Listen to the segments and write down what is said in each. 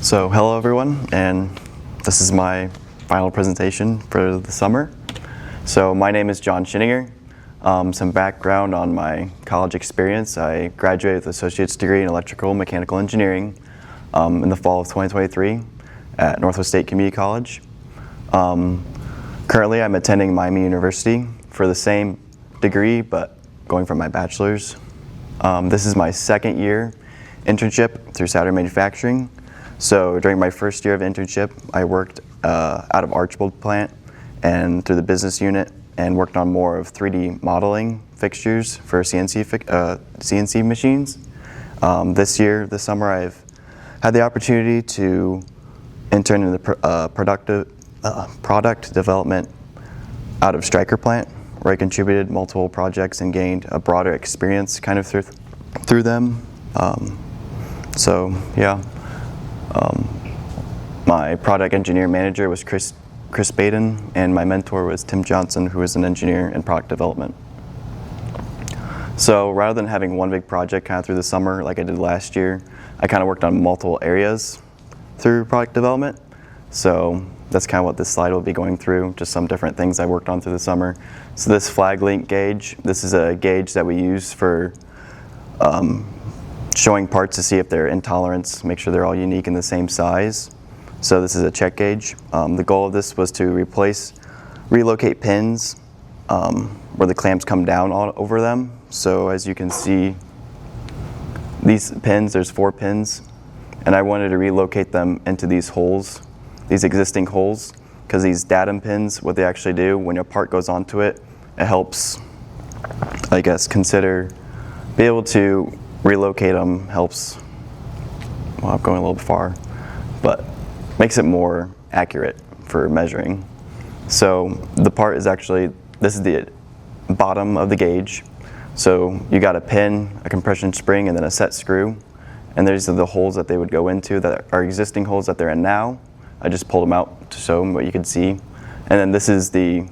So hello everyone, and this is my final presentation for the summer. So my name is John Schinninger. Some background on my college experience. I graduated with an associate's degree in electrical and mechanical engineering in the fall of 2023 at Northwest State Community College. Currently I'm attending Miami University for the same degree but going for my bachelor's. This is my second year internship through Saturn Manufacturing. So during my first year of internship, I worked out of Archbold plant and through the business unit and worked on more of 3D modeling fixtures for CNC machines. This summer, I've had the opportunity to intern in the product development out of Stryker plant, where I contributed multiple projects and gained a broader experience kind of through them. My product engineer manager was Chris Baden, and my mentor was Tim Johnson, who was an engineer in product development. So rather than having one big project kind of through the summer like I did last year, I kind of worked on multiple areas through product development. So that's kind of what this slide will be going through, just some different things I worked on through the summer. So this flag link gauge, this is a gauge that we use for showing parts to see if they're in tolerance, make sure they're all unique and the same size. So this is a check gauge. The goal of this was to relocate pins where the clamps come down over them. So as you can see, these pins, there's 4 pins, and I wanted to relocate them into these holes, these existing holes, because these datum pins, what they actually do, when a part goes onto it, it helps, I guess, be able to relocate them helps, well, I'm going a little bit far, but makes it more accurate for measuring. So the part is actually, this is the bottom of the gauge. So you got a pin, a compression spring, and then a set screw. And these are the holes that they would go into that are existing holes that they're in now. I just pulled them out to show them what you could see. And then this is the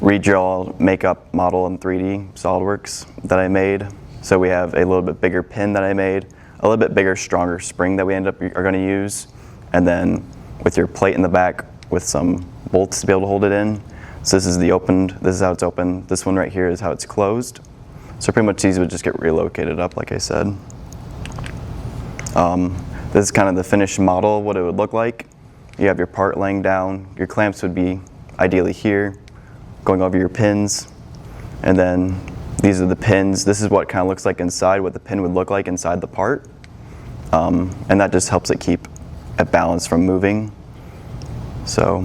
redraw makeup model in 3D SolidWorks that I made. So we have a little bit bigger pin that I made, a little bit bigger, stronger spring that we are going to use, and then with your plate in the back with some bolts to be able to hold it in. So this is this is how it's open. This one right here is how it's closed. So pretty much these would just get relocated up, like I said. This is kind of the finished model of what it would look like. You have your part laying down. Your clamps would be ideally here, going over your pins, and then these are the pins. This is what it kind of looks like inside, what the pin would look like inside the part. And that just helps it keep a balance from moving. So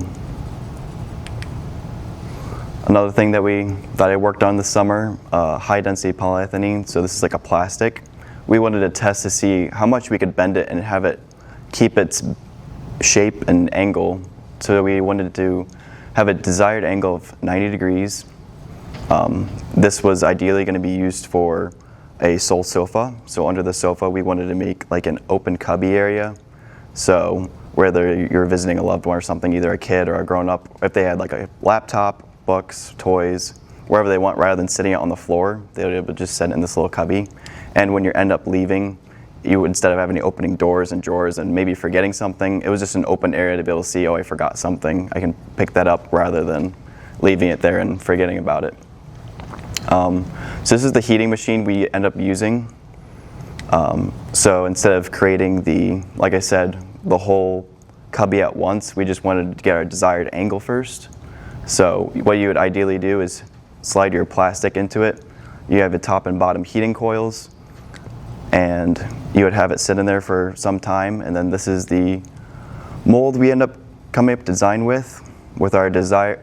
another thing that I worked on this summer, high density polyethylene. So this is like a plastic. We wanted to test to see how much we could bend it and have it keep its shape and angle. So we wanted to have a desired angle of 90 degrees. This was ideally going to be used for a sole sofa. So under the sofa, we wanted to make like an open cubby area. So whether you're visiting a loved one or something, either a kid or a grown-up, if they had like a laptop, books, toys, wherever they want, rather than sitting out on the floor, they would be able to just sit in this little cubby. And when you end up leaving, you would, instead of having opening doors and drawers and maybe forgetting something, it was just an open area to be able to see, oh, I forgot something. I can pick that up rather than leaving it there and forgetting about it. So this is the heating machine we end up using. So instead of creating like I said, the whole cubby at once, we just wanted to get our desired angle first. So what you would ideally do is slide your plastic into it. You have the top and bottom heating coils, and you would have it sit in there for some time. And then this is the mold we end up coming up design with our desire.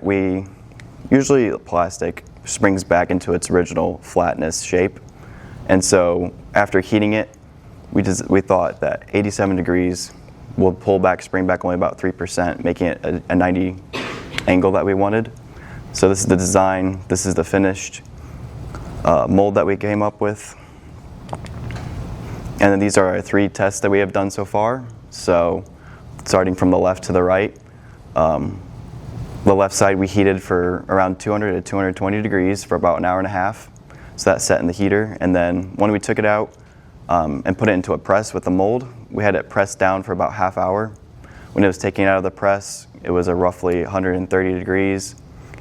Usually plastic springs back into its original flatness shape. And so after heating it, we thought that 87 degrees will spring back only about 3%, making it a 90 angle that we wanted. So this is the design. This is the finished mold that we came up with. And then these are our 3 tests that we have done so far. So starting from the left to the right, the left side we heated for around 200 to 220 degrees for about an hour and a half. So that set in the heater. And then when we took it out and put it into a press with the mold, we had it pressed down for about half hour. When it was taken out of the press, it was a roughly 130 degrees,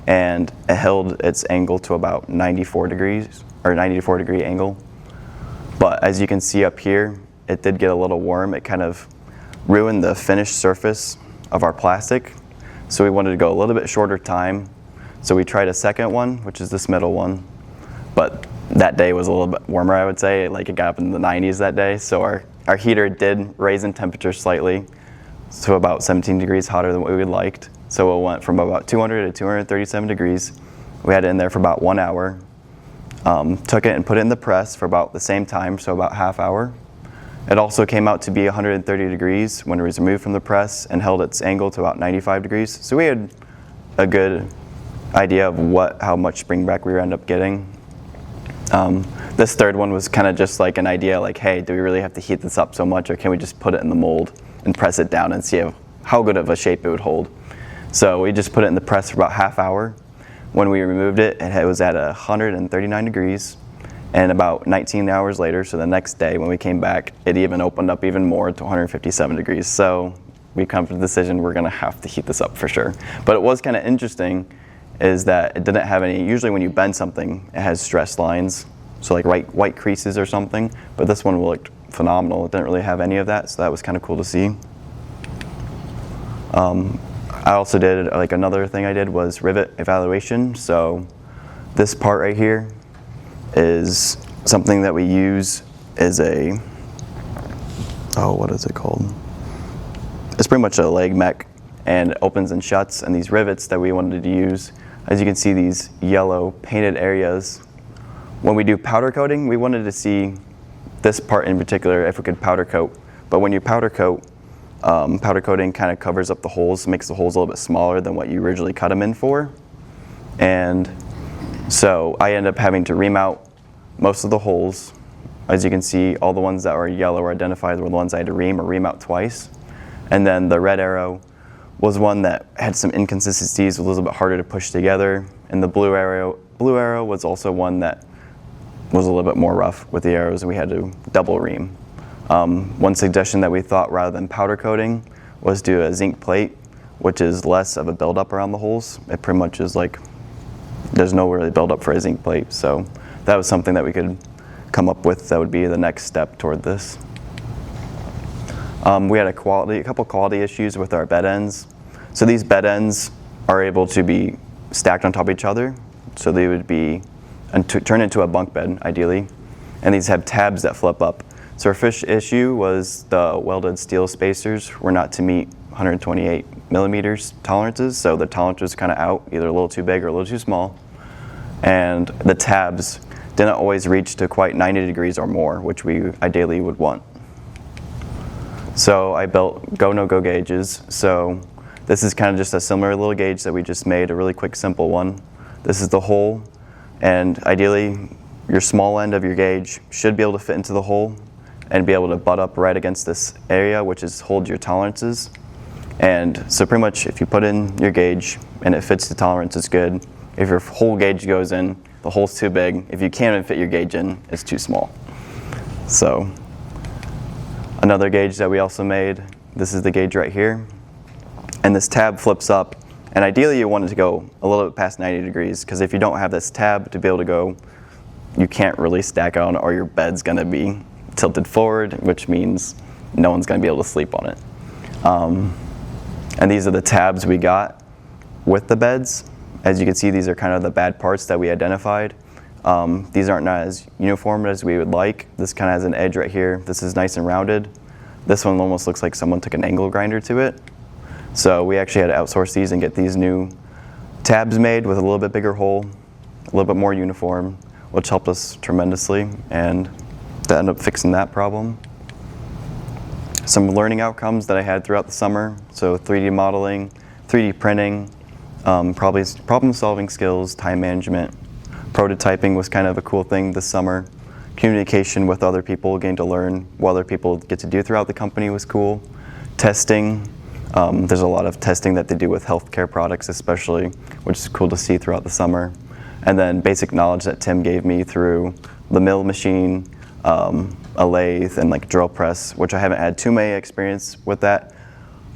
and it held its angle to about 94 degrees, or 94 degree angle. But as you can see up here, it did get a little warm. It kind of ruined the finished surface of our plastic. So we wanted to go a little bit shorter time. So we tried a second one, which is this middle one. But that day was a little bit warmer, I would say. Like, it got up in the 90s that day. So our heater did raise in temperature slightly, so about 17 degrees hotter than what we would liked. So it went from about 200 to 237 degrees. We had it in there for about 1 hour. Took it and put it in the press for about the same time, so about half hour. It also came out to be 130 degrees when it was removed from the press and held its angle to about 95 degrees. So we had a good idea of how much springback we would end up getting. This third one was kind of just like an idea, like, hey, do we really have to heat this up so much, or can we just put it in the mold and press it down and see how good of a shape it would hold? So we just put it in the press for about half hour. When we removed it, it was at 139 degrees, and about 19 hours later, so the next day when we came back, it even opened up even more to 157 degrees. So we come to the decision we're gonna have to heat this up for sure. But it was kind of interesting is that it didn't have any, usually when you bend something, it has stress lines, so like white creases or something, but this one looked phenomenal. It didn't really have any of that, so that was kind of cool to see. I also did, like, another thing I did was rivet evaluation. So this part right here is something that we use as what is it called? It's pretty much a leg mech, and it opens and shuts, and these rivets that we wanted to use, as you can see, these yellow painted areas. When we do powder coating, we wanted to see this part in particular if we could powder coat. But when you powder coat, powder coating kind of covers up the holes, makes the holes a little bit smaller than what you originally cut them in for. And so I ended up having to remount most of the holes. As you can see, all the ones that were yellow were identified were the ones I had to remount twice. And then the red arrow was one that had some inconsistencies, was a little bit harder to push together. And the blue arrow was also one that was a little bit more rough with the arrows, and we had to double ream. One suggestion that we thought, rather than powder coating, was do a zinc plate, which is less of a buildup around the holes. It pretty much is like, there's no really buildup for a zinc plate. So that was something that we could come up with that would be the next step toward this. We had a couple quality issues with our bed ends. So these bed ends are able to be stacked on top of each other. So they would be turn into a bunk bed, ideally. And these have tabs that flip up. So our first issue was the welded steel spacers were not to meet 128 millimeters tolerances. So the tolerance was kind of out, either a little too big or a little too small. And the tabs didn't always reach to quite 90 degrees or more, which we ideally would want. So I built go-no-go gauges. So this is kind of just a similar little gauge that we just made, a really quick, simple one. This is the hole, and ideally your small end of your gauge should be able to fit into the hole and be able to butt up right against this area, which holds your tolerances. And so pretty much if you put in your gauge and it fits the tolerance, it's good. If your whole gauge goes in, the hole's too big. If you can't even fit your gauge in, it's too small. So another gauge that we also made, this is the gauge right here. And this tab flips up, and ideally you want it to go a little bit past 90 degrees, because if you don't have this tab to be able to go, you can't really stack on, or your bed's gonna be tilted forward, which means no one's gonna be able to sleep on it. And these are the tabs we got with the beds. As you can see, these are kind of the bad parts that we identified. These aren't not as uniform as we would like. This kind of has an edge right here. This is nice and rounded. This one almost looks like someone took an angle grinder to it. So we actually had to outsource these and get these new tabs made with a little bit bigger hole, a little bit more uniform, which helped us tremendously, and that ended up fixing that problem. Some learning outcomes that I had throughout the summer, so 3D modeling, 3D printing, probably problem-solving skills, time management. Prototyping was kind of a cool thing this summer. Communication with other people, getting to learn what other people get to do throughout the company was cool. Testing, there's a lot of testing that they do with healthcare products especially, which is cool to see throughout the summer. And then basic knowledge that Tim gave me through the mill machine, a lathe and like drill press, which I haven't had too many experience with that.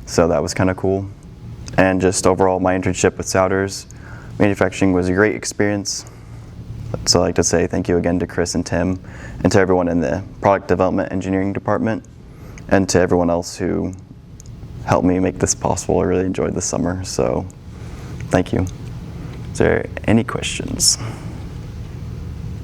So that was kind of cool. And just overall, my internship with Souders Manufacturing was a great experience. So I'd like to say thank you again to Chris and Tim, and to everyone in the product development engineering department, and to everyone else who helped me make this possible. I really enjoyed this summer, so thank you. Is there any questions?